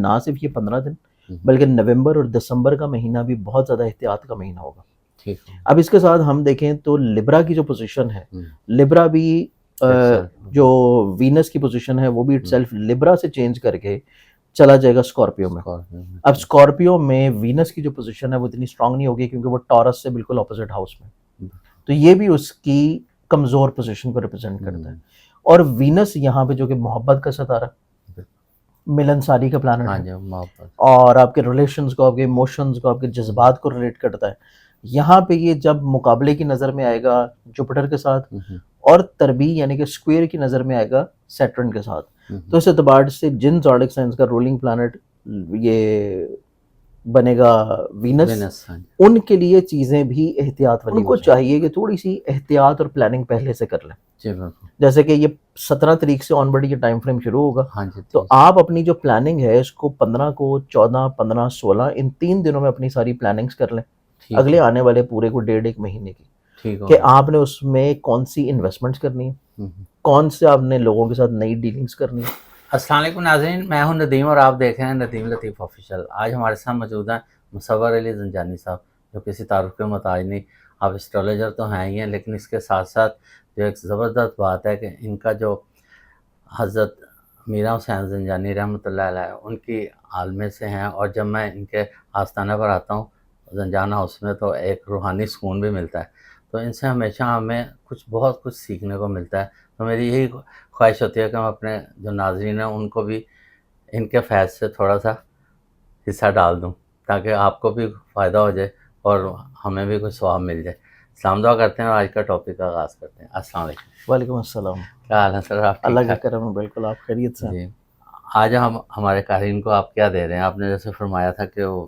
نہ صرف یہ 15 دن بلکہ نومبر اور دسمبر کا مہینہ بھی بہت زیادہ احتیاط کا مہینہ ہوگا. اب اس کے ساتھ ہم دیکھیں تو لبرا کی جو پوزیشن ہے, لبرا بھی جو وینس کی پوزیشن ہے وہ بھی اٹ سیلف لبرا سے چینج کر کے چلا جائے گا اسکارپیو میں. اب اسکارپیو میں وینس کی جو پوزیشن ہے وہ اتنی اسٹرانگ نہیں ہوگی کیونکہ وہ ٹورس سے بالکل اپوزٹ ہاؤس میں, تو یہ بھی اس کی کمزور پوزیشن کو ریپرزینٹ کرتا ہے. اور وینس یہاں پہ جو کہ محبت کا ستارہ, ملنساری کا پلانٹ ہے, اور آپ کے ریلیشنز کو, آپ کے ایموشنز کو, آپ کے جذبات کو ریلیٹ کرتا ہے. یہاں پہ یہ جب مقابلے کی نظر میں آئے گا جوپیٹر کے ساتھ, اور تربی یعنی کہ اسکوئر کی نظر میں آئے گا سیٹرن کے ساتھ, تو اس اعتبار سے جن زوڈک سائنس کا رولنگ پلانٹ یہ بنے گا وینس, ان کے لیے چیزیں بھی احتیاط والی. ان کو چاہیے کہ تھوڑی سی احتیاط اور پلاننگ پہلے سے کر لیں. جیسے کہ یہ 17 تاریخ سے آن بڑی یہ ٹائم فریم شروع ہوگا, تو آپ اپنی جو پلاننگ ہے اس کو 15 کو, 14, 15, 16 ان 3 دنوں میں اپنی ساری پلاننگز کر لیں اگلے آنے والے پورے کو 1.5 مہینے کی, کہ آپ نے اس میں کون سی انویسٹمنٹس کرنی ہے, کون سے آپ نے لوگوں کے ساتھ نئی ڈیلنگز کرنی ہے. السلام علیکم ناظرین, میں ہوں ندیم اور آپ دیکھ رہے ہیں ندیم لطیف آفیشیل. آج ہمارے ساتھ موجود ہیں مصور علی زنجانی صاحب, جو کسی تعارف کے محتاج نہیں. آپ اسٹرالوجر تو ہیں ہی ہیں, لیکن اس کے ساتھ ساتھ جو ایک زبردست بات ہے کہ ان کا جو حضرت میرا حسین زنجانی رحمۃ اللہ علیہ ان کی عالمے سے ہیں, اور جب میں ان کے آستانہ پر آتا ہوں زنجان ہاؤس میں تو ایک روحانی سکون بھی ملتا ہے. تو ان سے ہمیشہ ہمیں بہت کچھ سیکھنے کو ملتا ہے. تو میری یہی خواہش ہوتی ہے کہ میں اپنے جو ناظرین ہیں ان کو بھی ان کے فیض سے تھوڑا سا حصہ ڈال دوں, تاکہ آپ کو بھی فائدہ ہو جائے اور ہمیں بھی کچھ ثواب مل جائے. سلام دعا کرتے ہیں اور آج کا ٹاپک کا آغاز کرتے ہیں. السلام علیکم. وعلیکم السلام. کیا حال ہے سر؟ آپ اللہ کا کرم. بالکل آپ خیریت سے. جی, آج ہم ہمارے قارئین کو آپ کیا دے رہے ہیں؟ آپ نے جیسے فرمایا تھا کہ وہ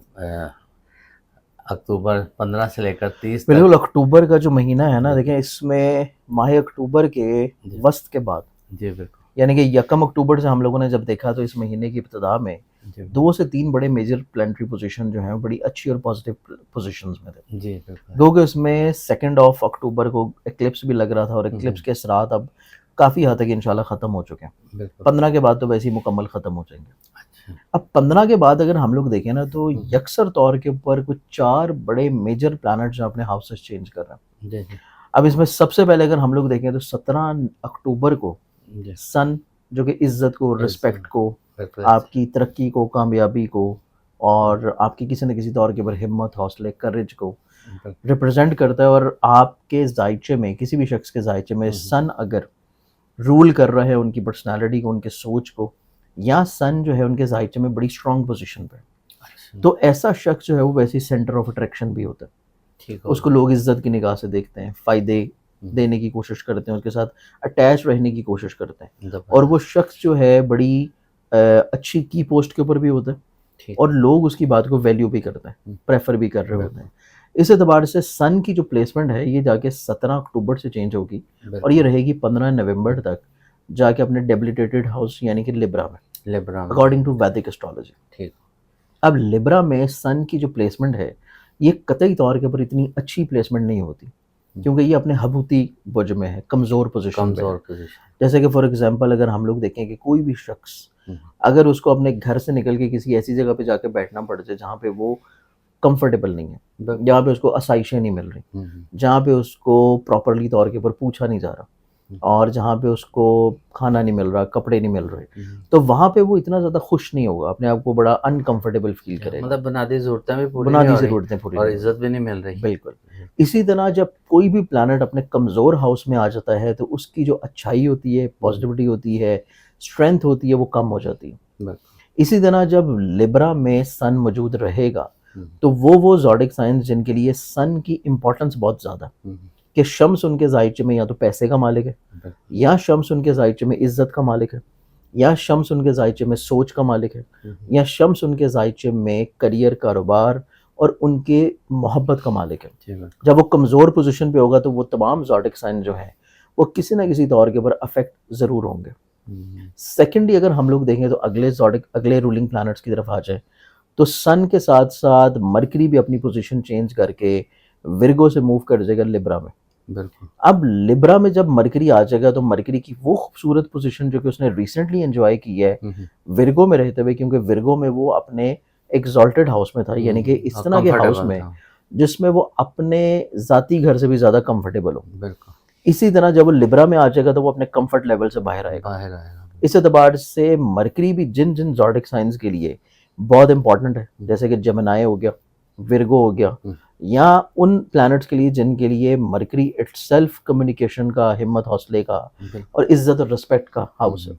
اکتوبر 15 سے لے کر 30 تک. بالکل, اکتوبر کا جو مہینہ ہے نا, دیکھیں اس میں ماہ اکتوبر کے وسط کے بعد, جی بالکل, یعنی کہ 1 اکتوبر سے ہم لوگوں نے جب دیکھا تو اس مہینے کی ابتدا میں 2 سے 3 بڑے میجر پلانٹری پوزیشن جو ہیں بڑی اچھی اور پازیٹیو پوزیشنز میں تھے. جی بالکل. دو کہ اس میں 2 اکتوبر کو ایکلپس بھی لگ رہا تھا, اور ایکلپس کے اثرات اب کافی حد تک انشاءاللہ ختم ہو چکے ہیں. 15 کے بعد تو ویسے ہی مکمل ختم ہو جائیں گے. اب 15 کے بعد اگر ہم لوگ دیکھیں نا تو یکسر طور کے اوپر کچھ 4 بڑے میجر پلانٹس اپنے ہاؤسز چینج کر رہے ہیں. اب اس میں سب سے پہلے اگر ہم لوگ دیکھیں تو 17 اکتوبر کو سن, جو کہ عزت کو, رسپیکٹ کو, آپ کی ترقی کو, کامیابی کو, اور آپ کی کسی نہ کسی طور کے اوپر ہمت, حوصلے, کریج کو ریپرزینٹ کرتا ہے. اور آپ کے ذائچے میں, کسی بھی شخص کے ذائچے میں سن اگر رول کر رہا ہے ان کی پرسنالٹی کو, ان کے سوچ کو, یا سن جو ہے ان کے ذائچے میں بڑی اسٹرانگ پوزیشن پہ, تو ایسا شخص جو ہے وہ ویسے سینٹر آف اٹریکشن بھی ہوتا ہے. اس کو لوگ عزت کی نگاہ سے دیکھتے ہیں, فائدے دینے کی کوشش کرتے ہیں, اس کے ساتھ اٹیچ رہنے کی کوشش کرتے ہیں, اور وہ شخص جو ہے بڑی اچھی کی پوسٹ کے اوپر بھی ہوتا ہے, اور لوگ اس کی بات کو ویلیو بھی کرتے ہیں, پریفر بھی کر رہے ہوتے ہیں. اس اعتبار سے سن کی جو پلیسمنٹ ہے یہ جا کے 17 اکتوبر سے چینج ہوگی, اور یہ رہے گی 15 نومبر تک جا کے اپنے ڈیبلیٹیٹڈ ہاؤس یعنی کہ لبرا میں, اکارڈنگ ٹو ویدک اسٹرالوجی. اب لبرا میں سن کی جو پلیسمنٹ ہے یہ قطعی طور کے اوپر اتنی اچھی پلیسمنٹ نہیں ہوتی, کیونکہ یہ اپنے حبوتی برج میں ہے, کمزور پوزیشن. جیسے کہ فار ایگزامپل اگر ہم لوگ دیکھیں کہ کوئی بھی شخص اگر اس کو اپنے گھر سے نکل کے کسی ایسی جگہ پہ جا کے بیٹھنا پڑ جائے جہاں پہ وہ کمفرٹیبل نہیں ہے, جہاں پہ اس کو آسائشیں نہیں مل رہی, جہاں پہ اس کو پراپرلی طور کے اوپر پوچھا نہیں جا رہا, اور جہاں پہ اس کو کھانا نہیں مل رہا, کپڑے نہیں مل رہے, تو وہاں پہ وہ اتنا زیادہ خوش نہیں ہوگا, اپنے آپ کو بڑا انکمفرٹیبل فیل کرے گا. مطلب بنیادی ضرورتیں بھی پوری اور عزت بھی نہیں مل رہی. بالکل. اسی طرح جب کوئی بھی پلانٹ اپنے کمزور ہاؤس میں آ جاتا ہے تو اس کی جو اچھائی ہوتی ہے, پازیٹیوٹی ہوتی ہے, اسٹرینتھ ہوتی ہے, وہ کم ہو جاتی ہے. اسی طرح جب لبرا میں سن موجود رہے گا تو وہ زوڈک سائنس جن کے لیے سن کی امپورٹنس بہت زیادہ, کہ شمس ان کے ذائچے میں یا تو پیسے کا مالک ہے, یا شمس ان کے ذائچے میں عزت کا مالک ہے, یا شمس ان کے ذائچے میں سوچ کا مالک ہے, یا شمس ان کے ذائچے میں کریئر, کاروبار اور ان کے محبت کا مالک ہے. جب وہ کمزور پوزیشن پہ ہوگا تو وہ تمام زوڈک سائن جو ہیں وہ کسی نہ کسی طور کے اوپر افیکٹ ضرور ہوں گے. سیکنڈلی اگر ہم لوگ دیکھیں تو اگلے رولنگ پلانٹس کی طرف آ جائیں تو سن کے ساتھ ساتھ مرکری بھی اپنی پوزیشن چینج کر کے ورگو سے موو کر جائے گا لبرا میں. بالکل. اب لبرا میں جب مرکری آ جائے گا تو مرکری کی وہ خوبصورت پوزیشن جو کہ اس نے ریسنٹلی انجوائے کی ہے ورگو میں رہتے ہوئے، کیونکہ ورگو میں وہ اپنے ایگزالٹڈ ہاؤس میں تھا، یعنی کہ اس طرح کے ہاؤس میں جس میں وہ اپنے ذاتی گھر سے بھی زیادہ کمفرٹیبل ہو. بالکل. اسی طرح جب وہ لبرا میں آ جائے گا تو وہ اپنے کمفرٹ لیول سے باہر آئے گا. اس اعتبار سے مرکری بھی جن جن زوڈک سائنز کے لیے بہت امپورٹنٹ ہے، جیسے کہ جمنائے ہو گیا، ورگو ہو گیا، یا ان پلانٹس کے لیے جن کے لیے مرکری اٹ سیلف کمیونیکیشن کا، ہمت حوصلے کا اور عزت اور رسپیکٹ کا ہاؤس ہے.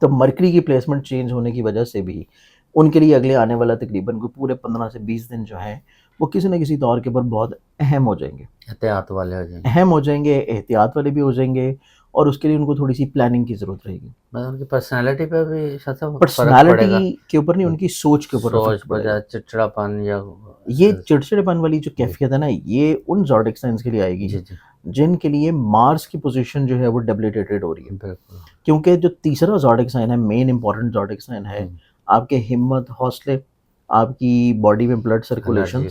تو مرکری کی پلیسمنٹ چینج ہونے کی وجہ سے بھی ان کے لیے اگلے آنے والا تقریباً کوئی پورے 15 سے 20 دن جو ہیں وہ کسی نہ کسی طور کے اوپر بہت اہم ہو جائیں گے، احتیاط والے ہو جائیں گے، اہم ہو جائیں گے، احتیاط والے بھی ہو جائیں گے، اور اس کے لیے ان کو تھوڑی سی پلاننگ کی ضرورت رہے گی. ان کی پرسنالٹی پہ بھی پرسنالٹی کے اوپر نہیں، ان کی سوچ کے اوپر سوچ پر چڑچڑا پن، یا یہ چڑچڑے پن والی جو کیفیت ہے نا، یہ ان زوڈک سائنز کے لیے آئے گی جن کے لیے مارس کی پوزیشن جو ہے وہ ڈیبلیٹیٹڈ ہو رہی ہے. کیونکہ جو تیسرا زوڈک سائن ہے، مین امپورٹنٹ زوڈک سائن ہے، آپ کے ہمت حوصلے، آپ کی باڈی میں بلڈ سرکولیشن،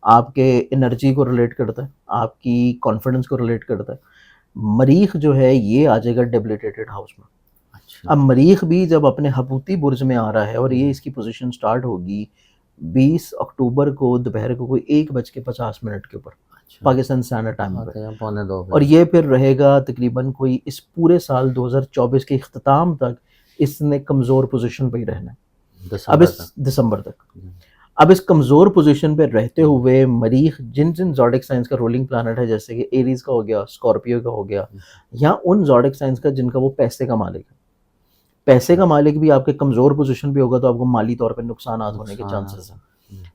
آپ کے انرجی کو ریلیٹ کرتا ہے، آپ کی کانفیڈنس کو ریلیٹ کرتا ہے. مریخ جو ہے یہ آ جائے گا ڈیبلیٹیٹڈ ہاؤس میں. اب مریخ بھی جب اپنے ہپوتی برج میں آ رہا ہے، اور یہ اس کی پوزیشن سٹارٹ ہوگی 20 اکتوبر کو دوپہر کو کوئی 1:50 کے اوپر پاکستان اسٹینڈرڈ ٹائم پہ، اور یہ پھر رہے گا تقریباً کوئی اس پورے سال 2024 کے اختتام تک اس نے کمزور پوزیشن پہ ہی رہنا ہے، اب اس دسمبر تک. اب اس کمزور پوزیشن پہ رہتے ہوئے مریخ جن جن زوڈک سائنس کا رولنگ پلانٹ ہے، جیسے کہ ایریز کا ہو گیا، اسکارپیو کا ہو گیا، یا ان زوڈک سائنس کا جن کا وہ پیسے کا مالک ہے. پیسے کا مالک بھی آپ کے کمزور پوزیشن پہ ہوگا تو آپ کو مالی طور پہ نقصانات ہونے کے چانسز ہیں.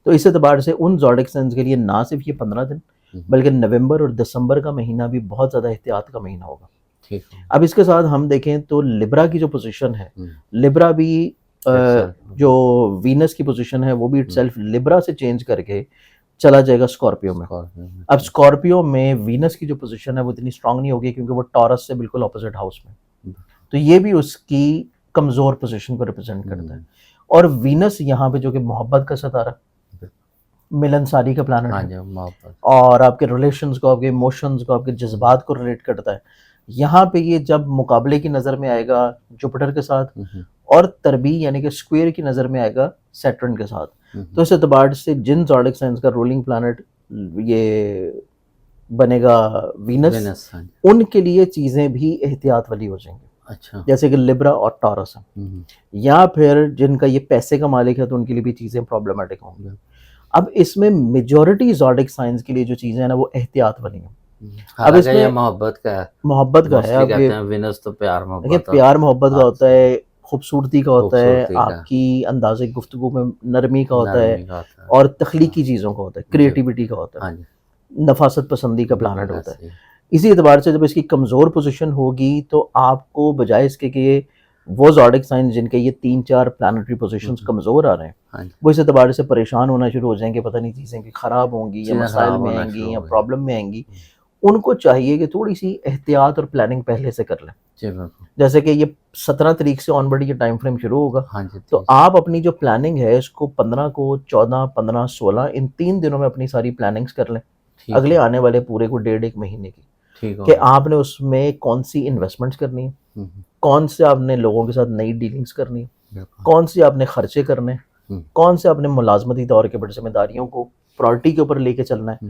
تو اس اعتبار سے ان زوڈک سائنس کے لیے نہ صرف یہ 15 دن بلکہ نومبر اور دسمبر کا مہینہ بھی بہت زیادہ احتیاط کا مہینہ ہوگا. اب اس کے ساتھ ہم دیکھیں تو لبرا کی جو پوزیشن ہے، لبرا بھی جو وینس کی پوزیشن ہے وہ بھی اٹ سیلف لبرا سے چینج کر کے چلا جائے گا اسکارپیو میں. اب اسکارپیو میں وینس کی جو پوزیشن ہے وہ اتنی اسٹرانگ نہیں ہوگی کیونکہ وہ ٹورس سے بالکل اپوزٹ ہاؤس میں، تو یہ بھی اس کی کمزور پوزیشن کو ریپرزینٹ کرتا ہے. اور وینس یہاں پہ جو کہ محبت کا ستارہ، ملنساری کا پلانٹ ہے، اور آپ کے ریلیشنز کو، آپ کے ایموشنز کو، آپ کے جذبات کو ریلیٹ کرتا ہے. یہاں پہ یہ جب مقابلے کی نظر میں آئے گا جوپٹر کے ساتھ، اور تربی یعنی کہ اسکوئر کی نظر میں آئے گا سیٹرن کے ساتھ. تو اس اعتبار سے جن زوڈک سائنس کا رولنگ پلانٹ یہ بنے گا وینس، ان کے لیے چیزیں بھی احتیاط والی ہو جائیں گی. اچھا، جیسے کہ لبرا اور ٹورس ہیں، یا پھر جن کا یہ پیسے کا مالک ہے تو ان کے لیے بھی چیزیں پرابلمٹک ہوں گی. اب اس میں میجورٹی زوڈک سائنس کے لیے جو چیزیں ہیں نا وہ احتیاط والی ہیں. اب اس میں محبت کا ہے، محبت کا ہے. اب یہ وینس تو پیار محبت، پیار محبت کا ہوتا ہے، خوبصورتی کا ہوتا ہے، آپ کی انداز گفتگو میں نرمی کا ہوتا ہے، اور تخلیقی چیزوں کا ہوتا ہے، کریٹیوٹی کا ہوتا ہے، نفاست پسندی کا پلانٹ ہوتا ہے. اسی اعتبار سے جب اس کی کمزور پوزیشن ہوگی تو آپ کو بجائے اس کے وہ زوڈک سائنس جن کے یہ 3-4 پلانٹری پوزیشنز کمزور آ رہے ہیں، وہ اس اعتبار سے پریشان ہونا شروع ہو جائیں گے، پتہ نہیں چیزیں کہ خراب ہوں گی یا مسائل میں آئیں گی یا پرابلم میں آئیں گی. ان کو چاہیے کہ تھوڑی سی احتیاط اور پلاننگ پہلے سے کر لیں. جیسے کہ یہ 17 تاریخ سے آن بڑی یہ ٹائم فریم شروع ہوگا، تو آپ اپنی جو پلاننگ ہے اس کو 15 کو، 14، 15، 16 ان 3 دنوں میں اپنی ساری پلاننگز کر لیں اگلے آنے والے پورے کو 1.5 مہینے کی، کہ آپ نے اس میں کون سی انویسٹمنٹس کرنی ہے، کون سے آپ نے لوگوں کے ساتھ نئی ڈیلنگز کرنی ہے، کون سی آپ نے خرچے کرنے ہیں، کون سے آپ نے ملازمتی طور کے بڑی ذمہ داریوں کو پرائورٹی کے اوپر لے کے چلنا ہے،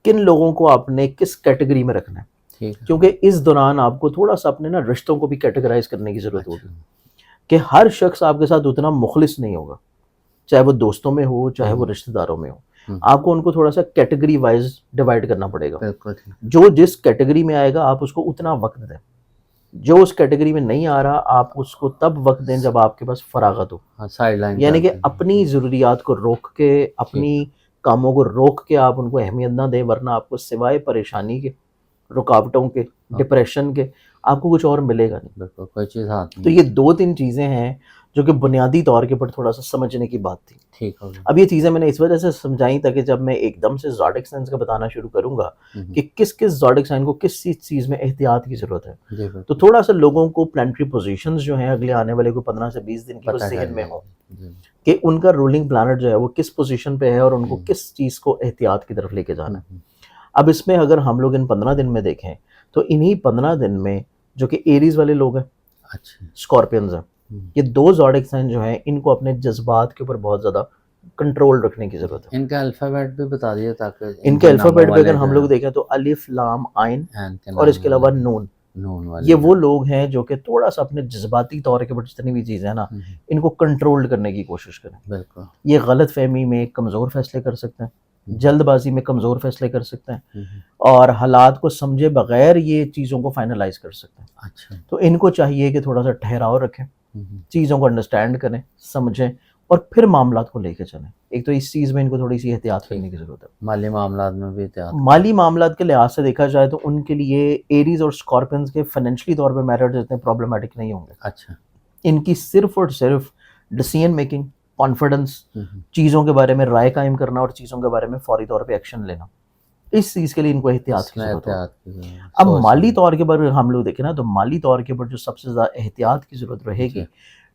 کن لوگوں کو آپ نے کس کیٹیگری میں رکھنا ہے. کیونکہ اس دوران آپ کو تھوڑا سا اپنے نا رشتوں کو بھی کیٹیگرائز کرنے کی ضرورت ہوگی، کہ ہر شخص آپ کے ساتھ اتنا مخلص نہیں ہوگا، چاہے وہ دوستوں میں ہو چاہے وہ رشتہ داروں میں ہو. آپ کو ان کو تھوڑا سا کیٹیگری وائز ڈیوائڈ کرنا پڑے گا. جو جس کیٹیگری میں آئے گا آپ اس کو اتنا وقت دیں، جو اس کیٹیگری میں نہیں آ رہا آپ اس کو تب وقت دیں جب آپ کے پاس فراغت ہو. یعنی کہ اپنی ضروریات کو روک کے، اپنی کاموں کو روک کے آپ ان کو اہمیت نہ دیں، ورنہ آپ کو سوائے پریشانی کے، رکاوٹوں کے، ڈپریشن کے آپ کو کچھ اور ملے گا نہیں. کوئی چیز تو یہ 2-3 چیزیں ہیں جو کہ بنیادی طور کے پر تھوڑا سا سمجھنے کی بات تھی. اب یہ چیزیں میں نے اس وجہ سے سمجھائیں تاکہ جب میں ایک دم سے زوڈک سائنس کا بتانا شروع کروں گا کہ کس زوڈک سائن کو کس چیز میں احتیاط کی ضرورت ہے، تو تھوڑا سا لوگوں کو پلانٹری پوزیشنز جو ہیں اگلے آنے والے کو 15 سے 20 دن کی ذہن میں ہو کہ ان کا رولنگ پلانٹ جو ہے وہ کس پوزیشن پہ ہے اور ان کو کس چیز کو احتیاط کی طرف لے کے جانا ہے. اب اس میں اگر ہم لوگ ان 15 دن میں دیکھیں تو انہی 15 دن میں جو کہ ایریز والے لوگ ہیں، اچھا اسکارپینز ہیں، یہ دو زوڈک سائن جو ہیں ان کو اپنے جذبات کے اوپر بہت زیادہ کنٹرول رکھنے کی ضرورت ہے. ان کا الفابیٹ بھی بتا دیے تاکہ ان کے الفابیٹ پہ اگر ہم لوگ دیکھیں تو الف لام عین اور اس کے علاوہ نون، یہ وہ لوگ ہیں جو کہ تھوڑا سا اپنے جذباتی طور کے اوپر جتنی بھی چیزیں ہیں نا ان کو کنٹرول کرنے کی کوشش کریں. بالکل یہ غلط فہمی میں کمزور فیصلے کر سکتے ہیں، جلد بازی میں کمزور فیصلے کر سکتے ہیں، اور حالات کو سمجھے بغیر یہ چیزوں کو فائنلائز کر سکتے ہیں. اچھا تو ان کو چاہیے کہ تھوڑا سا ٹھہراؤ رکھیں، چیزوں کو انڈرسٹینڈ کریں، سمجھیں اور پھر معاملات کو لے کے چلیں. ایک تو اس چیز میں ان کو تھوڑی سی احتیاط کرنے کی ضرورت ہے. مالی معاملات میں بھی احتیاط. مالی معاملات کے لحاظ سے دیکھا جائے تو ان کے لیے ایریز اور اسکارپینز کے فائنینشلی طور پہ میٹرز اتنے پرابلمٹک نہیں ہوں گے. اچھا ان کی صرف اور صرف ڈیسیژن میکنگ، کانفیڈنس، چیزوں کے بارے میں رائے قائم کرنا اور چیزوں کے بارے میں فوری طور پہ ایکشن لینا، اس چیز کے لیے ان کو احتیاط کی ضرورت ہے. اب مالی طور کے اوپر ہم لوگ دیکھیں نا تو مالی طور کے اوپر جو سب سے زیادہ احتیاط کی ضرورت رہے گی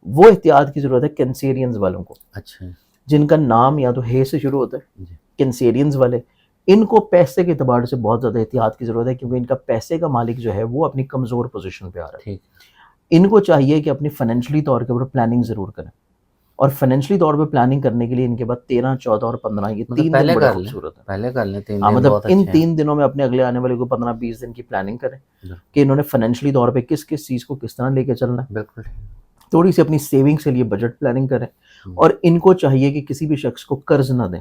وہ احتیاط کی ضرورت ہے کینسیرینز والوں کو. اچھا جن کا نام یا تو ہے سے شروع ہوتا ہے، کینسیرینز والے، ان کو پیسے کے اعتبار سے بہت زیادہ احتیاط کی ضرورت ہے کیونکہ ان کا پیسے کا مالک جو ہے وہ اپنی کمزور پوزیشن پہ آ رہا ہے. ان کو چاہیے کہ اپنی فائنینشلی طور کے اوپر پلاننگ ضرور کریں، اور فائنینشلی طور پہ پلاننگ کرنے کے لیے ان کے بعد 13، 14 اور 15 یہ 3 دن بڑے خوبصورت ہیں. پہلے کر لیں 3 دن. مطلب ان 3 دنوں میں اپنے اگلے آنے والے کو 15-20 دن کی پلاننگ کریں کہ انہوں نے فائنینشلی طور پہ کس کس چیز کو کس طرح لے کے چلنا ہے. بالکل تھوڑی سی اپنی سیونگس کے لیے بجٹ پلاننگ کریں، اور ان کو چاہیے کہ کسی بھی شخص کو قرض نہ دیں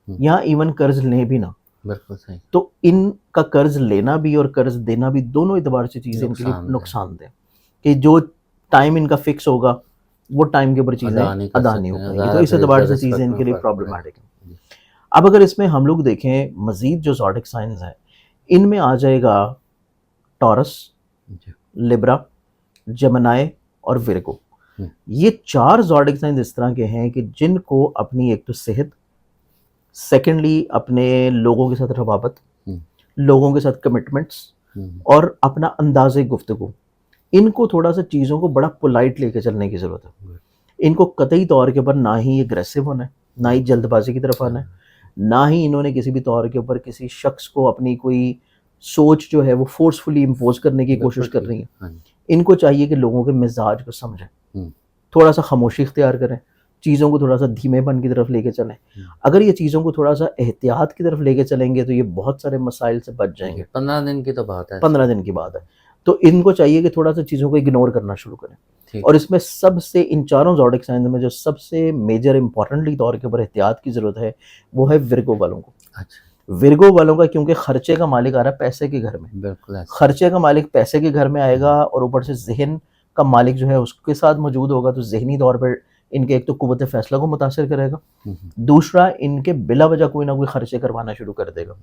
یا ایون قرض لیں بھی نہ. بالکل صحیح. تو ان کا قرض لینا بھی اور قرض دینا بھی دونوں اعتبار سے چیزیں ان کے لیے نقصان دہ، کہ جو ٹائم ان کا فکس ہوگا وہ ٹائم کے اوپر چیزیں ادا نہیں ہو پائیں گی. تو اس اعتبار سے چیزیں ان کے لیے پرابلمٹک ہیں. اب اگر اس میں ہم لوگ دیکھیں مزید جو زوڈک سائنز ہیں ان میں آ جائے گا ٹورس، لبرا، جمنائے اور ورگو. یہ 4 زوڈک سائنز اس طرح کے ہیں کہ جن کو اپنی ایک تو صحت، سیکنڈلی اپنے لوگوں کے ساتھ روابط، لوگوں کے ساتھ کمٹمنٹس اور اپنا انداز گفتگو، ان کو تھوڑا سا چیزوں کو بڑا پولائٹ لے کے چلنے کی ضرورت ہے. ان کو قطعی طور کے اوپر نہ ہی اگریسو ہونا ہے، نہ ہی جلد بازی کی طرف آنا ہے، نہ ہی انہوں نے کسی بھی طور کے اوپر کسی شخص کو اپنی کوئی سوچ جو ہے وہ فورسفلی امپوز کرنے کی کوشش کر رہی ہیں. ان کو چاہیے کہ لوگوں کے مزاج کو سمجھیں، تھوڑا سا خاموشی اختیار کریں، چیزوں کو تھوڑا سا دھیمے پن کی طرف لے کے چلیں. اگر یہ چیزوں کو تھوڑا سا احتیاط کی طرف لے کے چلیں گے تو یہ بہت سارے مسائل سے بچ جائیں گے. 15 دن کی تو بات ہے، 15 دن کی بات ہے. تو ان کو چاہیے کہ تھوڑا سا چیزوں کو اگنور کرنا شروع کریں. اور اس میں سب سے ان 4 زوڈک سائنز میں جو سب سے میجر امپورٹنٹلی طور کے اوپر احتیاط کی ضرورت ہے وہ ہے ورگو والوں کو. ورگو والوں کا کیونکہ خرچے کا مالک آ رہا ہے پیسے کے گھر میں. بالکل خرچے کا مالک پیسے کے گھر میں آئے گا اور اوپر سے ذہن کا مالک جو ہے اس کے ساتھ موجود ہوگا، تو ذہنی طور پر ان کے ایک تو قوت فیصلہ کو متاثر کرے گا، دوسرا ان کے بلا وجہ کوئی نہ کوئی خرچے کروانا شروع کر دے گا.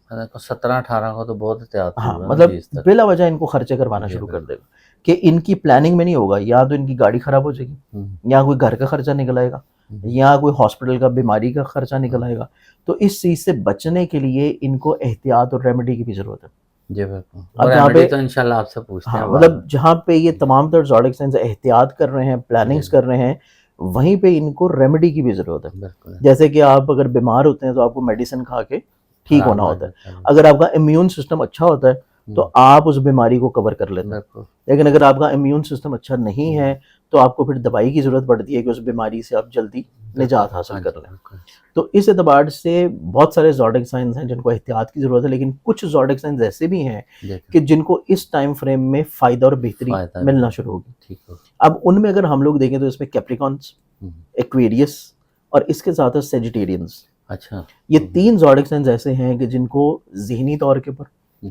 17-18 کو تو بہت احتیاط، مطلب بلا وجہ ان کو خرچے کروانا شروع کر دے گا کہ ان کی پلاننگ میں نہیں ہوگا. یا تو ان کی گاڑی خراب ہو جائے گی، یا کوئی گھر کا خرچہ نکل آئے گا، یا کوئی ہاسپٹل کا بیماری کا خرچہ نکل آئے گا. تو اس چیز سے بچنے کے لیے ان کو احتیاط اور ریمیڈی کی بھی ضرورت ہے. جی بالکل. اور ریمیڈی تو انشاءاللہ آپ سے پوچھتے ہیں. مطلب جہاں پہ یہ تمام تر زوڈک سائنز احتیاط کر رہے ہیں، پلاننگز کر رہے ہیں، وہیں پہ ان کو ریمیڈی کی بھی ضرورت ہے. جیسے کہ آپ اگر بیمار ہوتے ہیں تو آپ کو میڈیسن کھا کے ٹھیک ہونا ہوتا ہے. اگر آپ کا امیون سسٹم اچھا ہوتا ہے تو آپ اس بیماری کو کور کر لیتے ہیں، لیکن اگر آپ کا امیون سسٹم اچھا نہیں ہے تو آپ کو پھر دوائی کی ضرورت پڑتی ہے کہ اس بیماری سے آپ جلدی نجات حاصل کر لیں. تو اس اعتبار سے بہت سارے زوڈک سائنز ہیں جن کو احتیاط کی ضرورت ہے، لیکن کچھ زوڈک سائنز ایسے بھی ہیں کہ جن کو اس ٹائم فریم میں فائدہ اور بہتری ملنا شروع ہوگی. اب ان میں اگر ہم لوگ دیکھیں تو اس میں کیپریکانس، ایکویریس اور اس کے ساتھ سیجیٹیرینز. اچھا، یہ 3 زوڈک سائنز ایسے ہیں کہ جن کو ذہنی طور کے اوپر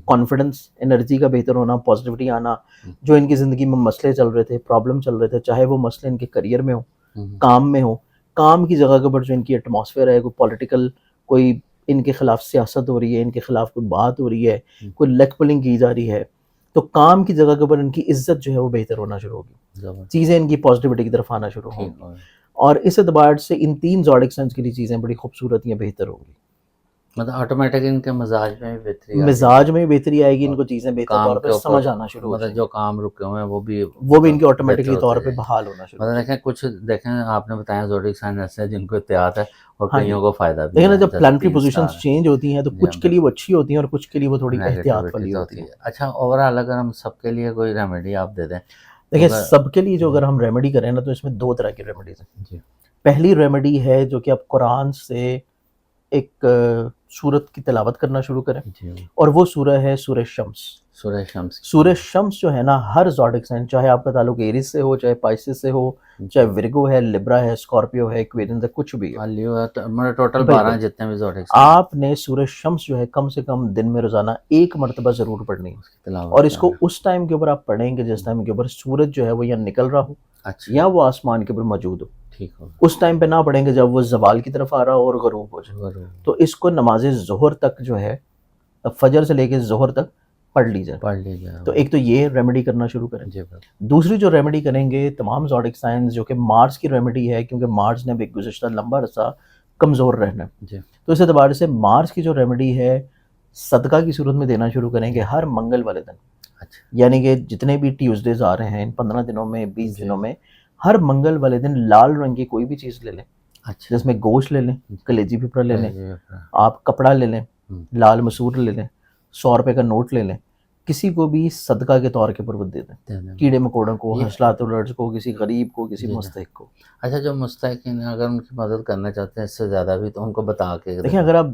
کانفیڈنس، انرجی کا بہتر ہونا، پازیٹیوٹی آنا، جو ان کی زندگی میں مسئلے چل رہے تھے، پرابلم چل رہے تھے، چاہے وہ مسئلے ان کے کریئر میں ہو، کام میں ہو، کام کی جگہ کے اوپر جو ان کی ایٹماسفیئر ہے، کوئی پولیٹیکل، کوئی ان کے خلاف سیاست ہو رہی ہے، ان کے خلاف کوئی بات ہو رہی ہے، کوئی لیگ پلنگ کی جا رہی ہے، تو کام کی جگہ کے اوپر ان کی عزت جو ہے وہ بہتر ہونا شروع ہوگی، چیزیں ان کی پازیٹیوٹی کی طرف آنا شروع ہوں گی. اور اس اعتبار سے ان 3 زوڈک سائنز کے لیے چیزیں بڑی خوبصورت یا بہتر ہوں گی. مطلب آٹومیٹک ان کے مزاج میں بھی بہتری آ گئی، مزاج میں بھی بہتری آئے گی، ان کو چیزیں بہتر کام طور کے پہ اوپر سمجھ آنا شروع ہو مطلب جائیں جو کام رکے ہوئے ہیں وہ بھی ان کے آٹومیٹکلی بہتر طور ہوتے پہ جائیں گے۔ بحال ہونا شروع ہو مطلب جائیں دیکھیں کچھ دیکھیں آپ نے بتایا زوڈک سائن ایسے ہیں جن کو احتیاط ہے اور ہاں جی، کئیوں کو فائدہ بھی لیکن نا ہے، جب جیسے پلانٹری 3 پوزیشنز سٹار چینج ہوتی ہیں تو جی کچھ کے لیے وہ اچھی ہوتی ہیں اور کچھ کے لیے وہ تھوڑی احتیاط نیگیٹیوٹی والی تو ہوتی ہوتی ہیں۔ ہے۔ اچھا اوورآل اگر ہم سب کے لیے کوئی ریمیڈی آپ دے دیں تو دیکھیں سب کے لیے جو اگر ہم ریمیڈی کریں نا تو اس میں 2 طرح کی ریمیڈیز ہیں۔ جی پہلی ریمیڈی ہے جو کہ آپ قرآن سے ایک سورت کی تلاوت کرنا شروع کریں، جی اور وہ سورہ ہے سورہ شمس۔ سورہ شمس کی سورہ شمس جو ہے نا ہر زوڈک سائن، چاہے آپ کا تعلق ایریس سے ہو، چاہے پائسس سے ہو، چاہے ورگو ہے، لبرا ہے، اسکارپیو ہے، ایکویرینس ہے، کچھ بھی ہے، لیو ہے میرے ٹوٹل بالکل 12 جتنے بھی زوڈک سائن آپ نے سورہ شمس جو ہے کم سے کم دن میں روزانہ 1 مرتبہ ضرور پڑھنی ہے، اس کی تلاوت اور اس کو کرنا۔ اس ٹائم کے اوپر آپ پڑھیں گے جس ٹائم کے اوپر سورج جو ہے وہ یا نکل رہا ہو اچھا یا وہ آسمان کے اوپر موجود ہو۔ ٹھیک ہوگا، اس ٹائم پہ نہ پڑھیں گے جب وہ زوال کی طرف آ رہا ہو اور غروب ہو جائے۔ ضرور تو اس کو نماز ظہر تک جو ہے فجر سے لے کے ظہر تک پڑھ لی جائے۔ پڑھ لیجیے تو ایک تو یہ ریمیڈی کرنا شروع کریں۔ جی بالکل دوسری جو ریمیڈی کریں گے تمام زوڈک سائنس جو کہ مارس کی ریمیڈی ہے، کیونکہ مارس نے بھی گزشتہ لمبا عرصہ کمزور رہنا ہے، جی تو اس اعتبار سے مارس کی جو ریمیڈی ہے صدقہ کی صورت میں دینا شروع کریں گے ہر منگل والے دن، اچھا یعنی کہ جتنے بھی ٹیوزڈیز آ رہے ہیں ان 15 دنوں میں، 20 جی دنوں میں، ہر منگل والے دن لال رنگ کی کوئی بھی چیز لے لیں، اچھا جس میں گوشت لے لیں، کلیجی پیپر لے لیں، جی آپ کپڑا لے لیں، لال مسور لے لیں، 100 روپے کا نوٹ لے لیں، کسی کو بھی صدقہ کے طور کے پر وہ دے دیں، کیڑے مکوڑوں کو، یہ حشرات الرجز کو، کسی غریب کو، کسی جی جی مستحق کو۔ اچھا جو مستحقین ہیں اگر ان کی مدد کرنا چاہتے ہیں اس سے زیادہ بھی تو ان کو بتا کے دیکھیں اگر آپ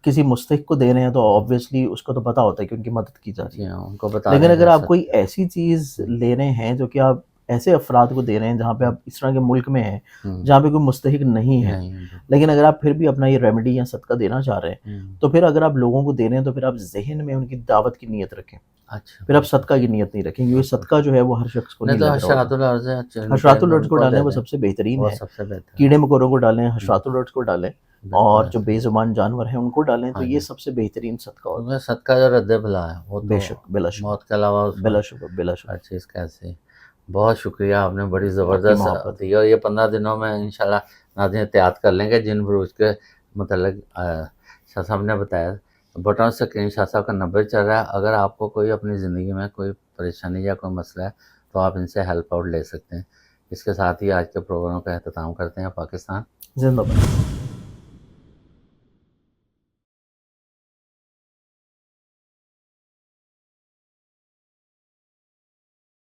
کسی مستحق کو دے رہے ہیں تو آبویسلی اس کو تو پتہ ہوتا ہے کہ ان کی مدد کی جا رہی جی ہے، ہاں ان کو بتا لیکن دیں اگر کہ آپ کوئی ایسی چیز لے رہے ہیں جو کہ آپ ایسے افراد کو دے رہے ہیں جہاں پہ آپ اس طرح کے ملک میں ہیں جہاں پہ کوئی مستحق نہیں ہے، لیکن اگر آپ پھر بھی اپنا یہ ریمیڈی یا صدقہ دینا چاہ رہے ہیں تو پھر اگر آپ لوگوں کو دے رہے ہیں تو پھر آپ ذہن میں ان کی دعوت کی نیت رکھیں، اچھا پھر آپ صدقہ کی نیت نہیں رکھیں، کیونکہ صدقہ جو ہے وہ ہر شخص کو نہیں نہیں تو لگ رہا حشرات ہوگا۔ الارض ہے حشرات الرجز کو ڈالیں وہ سب سے بہترین وہ ہے، سب سے بہتر کیڑے مکوڑوں کو ڈالیں، حشرات الرجز کو ڈالیں، اور جو بے زبان جانور ہیں ان کو ڈالیں، تو ہاں یہ جی سب سے بہترین صدقہ ہوتا کیونکہ صدقہ جو رد بلا ہے وہ ہے۔ تو بے شک، بلا شبہ، موت کے علاوہ اس میں بلا شبہ، بلا شبہ۔ ہر چیز کیسے بہت شکریہ آپ نے بڑی آپ کی زبردست محبت۔ دی، اور یہ 15 دنوں میں انشاءاللہ ناظرین احتیاط کر لیں گے جن بروج کے متعلق شاہ صاحب نے بتایا۔ بٹن اسکرین شاہ صاحب کا نمبر چل رہا ہے، اگر آپ کو کوئی اپنی زندگی میں کوئی پریشانی یا کوئی مسئلہ ہے تو آپ ان سے ہیلپ آؤٹ لے سکتے ہیں۔ اس کے ساتھ ہی آج کے پروگرام کا اختتام کرتے ہیں۔ پاکستان زندہ باد۔